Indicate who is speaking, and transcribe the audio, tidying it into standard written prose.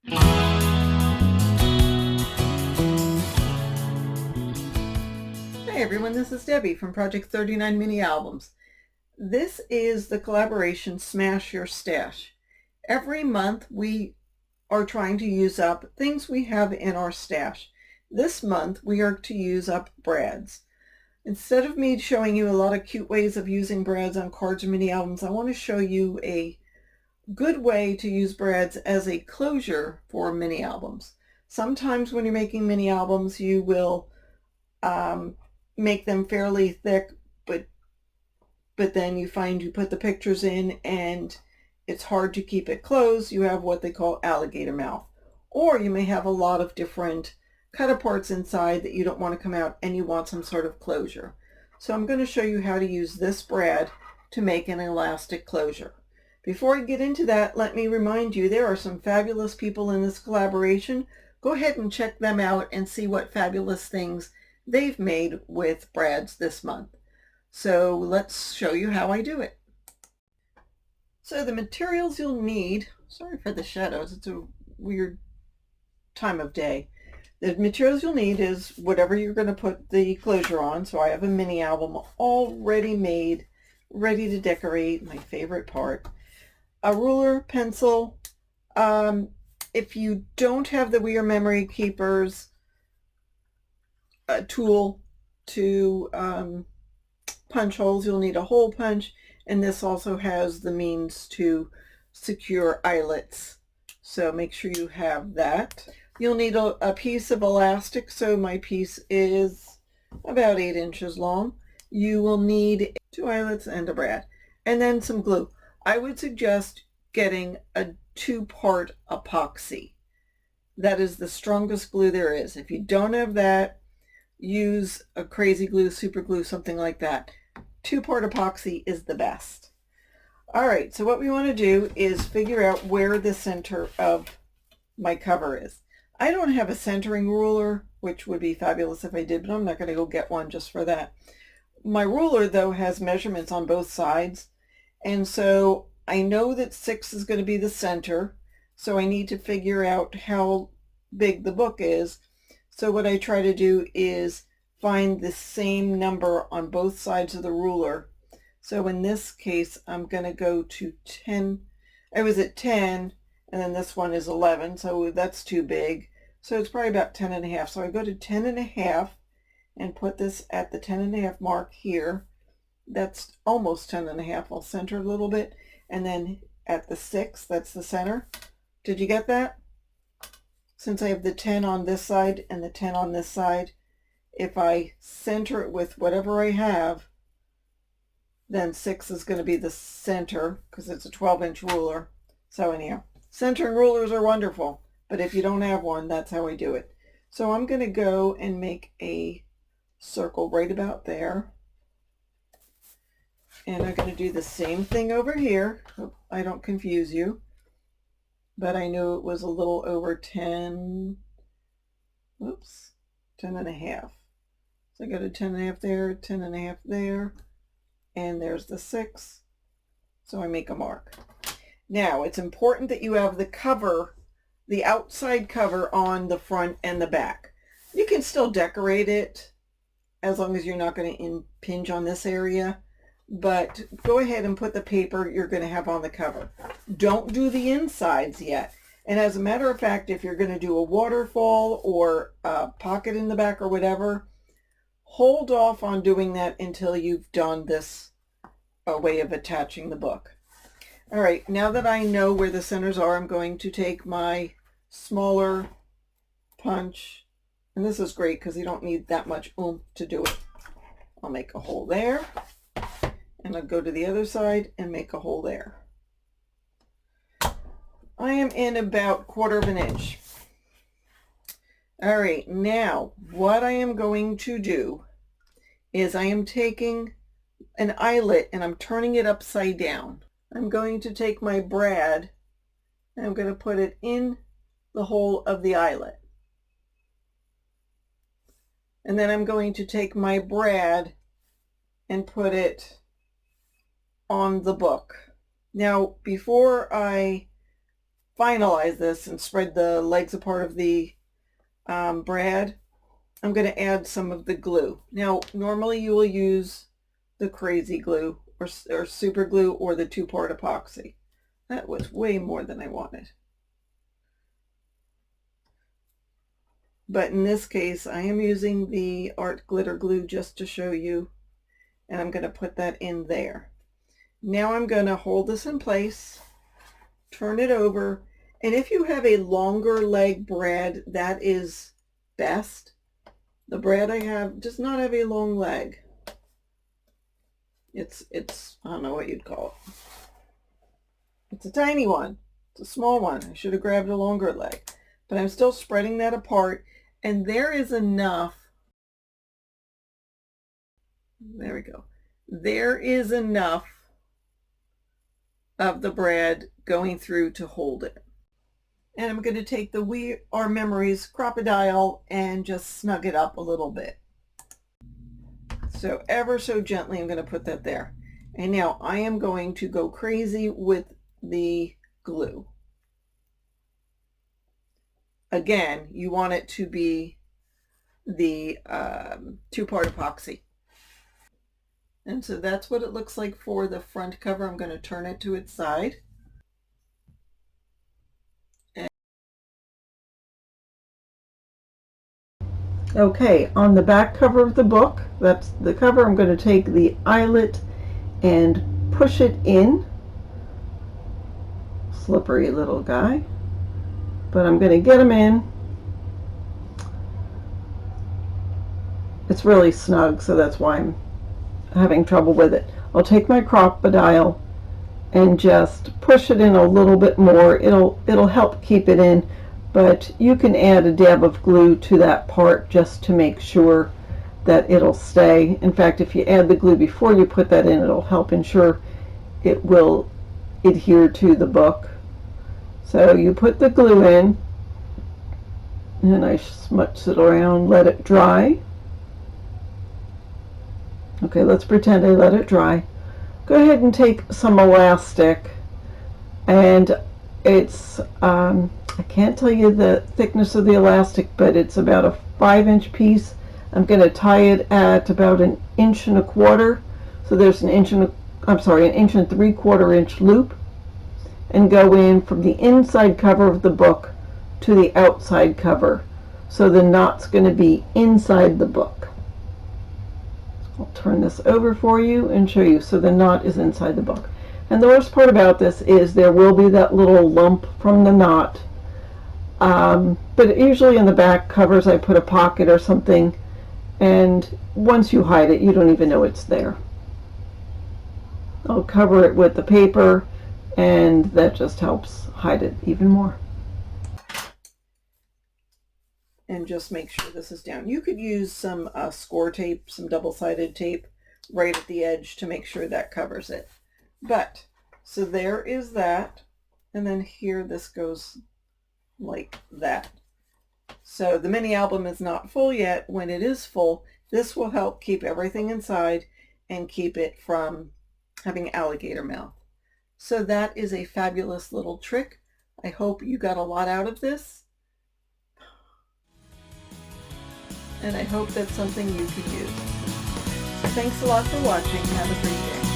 Speaker 1: Hey everyone, this is Debbie from Project 39 Mini Albums. This is the collaboration Smash Your Stash. Every month we are trying to use up things we have in our stash. This month we are to use up brads. Instead of me showing you a lot of cute ways of using brads on cards or mini albums, I want to show you a good way to use brads as a closure for mini albums. Sometimes when you're making mini albums, you will make them fairly thick, but then you find you put the pictures in and it's hard to keep it closed. You have what they call alligator mouth. Or you may have a lot of different cut parts inside that you don't want to come out and you want some sort of closure. So I'm going to show you how to use this brad to make an elastic closure. Before I get into that, let me remind you there are some fabulous people in this collaboration. Go ahead and check them out and see what fabulous things they've made with brads this month. So let's show you how I do it. So the materials you'll need, sorry for the shadows, it's a weird time of day. The materials you'll need is whatever you're going to put the closure on. So I have a mini album already made, ready to decorate, my favorite part. A ruler, pencil. If you don't have the We Are Memory Keepers tool to punch holes, you'll need a hole punch, and this also has the means to secure eyelets, so make sure you have that. You'll need a piece of elastic, so my piece is about 8 inches long. You will need 2 eyelets and a brad, and then some glue. I would suggest getting a 2-part epoxy. That is the strongest glue there is. If you don't have that, use a crazy glue, super glue, something like that. 2-part epoxy is the best. All right, so what we want to do is figure out where the center of my cover is. I don't have a centering ruler, which would be fabulous if I did, but I'm not going to go get one just for that. My ruler, though, has measurements on both sides, and so I know that 6 is going to be the center, so I need to figure out how big the book is. So what I try to do is find the same number on both sides of the ruler. So in this case, I'm going to go to 10. I was at 10, and then this one is 11, so that's too big. So it's probably about 10 and a half. So I go to 10 and a half and put this at the 10 and a half mark here. That's almost 10 and a half. I'll center a little bit. And then at the 6, that's the center. Did you get that? Since I have the 10 on this side and the 10 on this side, if I center it with whatever I have, then 6 is going to be the center because it's a 12-inch ruler. So anyhow, centering rulers are wonderful, but if you don't have one, that's how I do it. So I'm going to go and make a circle right about there. And I'm going to do the same thing over here. Hope I don't confuse you. But I knew it was a little over 10, 10 and a half. So I got a 10 and a half there, 10 and a half there, and there's the 6. So I make a mark. Now, it's important that you have the cover, the outside cover on the front and the back. You can still decorate it as long as you're not going to impinge on this area. But go ahead and put the paper you're going to have on the cover. Don't do the insides yet. And as a matter of fact, if you're going to do a waterfall or a pocket in the back or whatever, hold off on doing that until you've done this way of attaching the book. All right, now that I know where the centers are, I'm going to take my smaller punch. And this is great because you don't need that much oomph to do it. I'll make a hole there. And I'll go to the other side and make a hole there. I am in about 1/4 of an inch. All right, now what I am going to do is I am taking an eyelet and I'm turning it upside down. I'm going to take my brad and I'm going to put it in the hole of the eyelet. And then I'm going to take my brad and put it on the book. Now, before I finalize this and spread the legs apart of the brad, I'm going to add some of the glue. Now, normally you will use the crazy glue or super glue or the 2-part epoxy. That was way more than I wanted. But in this case, I am using the art glitter glue just to show you, and I'm going to put that in there. Now I'm going to hold this in place, turn it over, and if you have a longer leg brad, that is best. The brad I have does not have a long leg. It's I don't know what you'd call it. It's a tiny one. It's a small one. I should have grabbed a longer leg. But I'm still spreading that apart, and there is enough. There we go. There is enough of the brad going through to hold it. And I'm going to take the We Are Memories crocodile and just snug it up a little bit. So ever so gently, I'm going to put that there. And now I am going to go crazy with the glue. Again, you want it to be the 2-part epoxy. And so that's what it looks like for the front cover. I'm going to turn it to its side. Okay, on the back cover of the book, that's the cover, I'm going to take the eyelet and push it in. Slippery little guy. But I'm going to get him in. It's really snug, so that's why I'm having trouble with it. I'll take my crocodile and just push it in a little bit more. It'll help keep it in, but you can add a dab of glue to that part just to make sure that it'll stay. In fact, if you add the glue before you put that in, it'll help ensure it will adhere to the book. So you put the glue in, and I smudge it around, let it dry. Okay, let's pretend I let it dry. Go ahead and take some elastic, and it's, I can't tell you the thickness of the elastic, but it's about a 5-inch piece. I'm going to tie it at about 1 1/4 inches. So there's an 1 3/4 inch loop, and go in from the inside cover of the book to the outside cover. So the knot's going to be inside the book. I'll turn this over for you and show you. So the knot is inside the book. And the worst part about this is there will be that little lump from the knot. But usually in the back covers I put a pocket or something, and once you hide it, you don't even know it's there. I'll cover it with the paper, and that just helps hide it even more. And just make sure this is down. You could use some score tape, some double-sided tape right at the edge to make sure that covers it. But, so there is that, and then here this goes like that. So the mini album is not full yet. When it is full, this will help keep everything inside and keep it from having alligator mouth. So that is a fabulous little trick. I hope you got a lot out of this. And I hope that's something you could use. Thanks a lot for watching. Have a great day.